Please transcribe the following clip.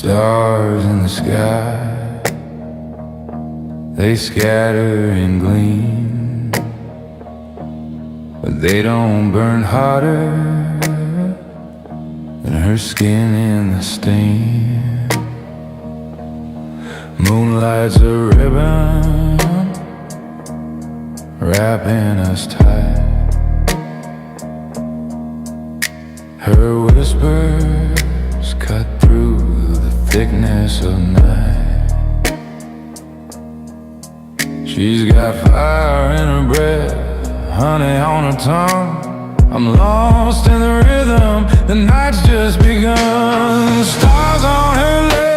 stars in the sky, they scatter and gleam, but they don't burn hotter than her skin in the steam. Moonlight's a ribbon wrapping us tight. Her whispers cut through the thickness of night. She's got fire in her breath, honey on her tongue. I'm lost in the rhythm, the night's just begun. Stars on her legs,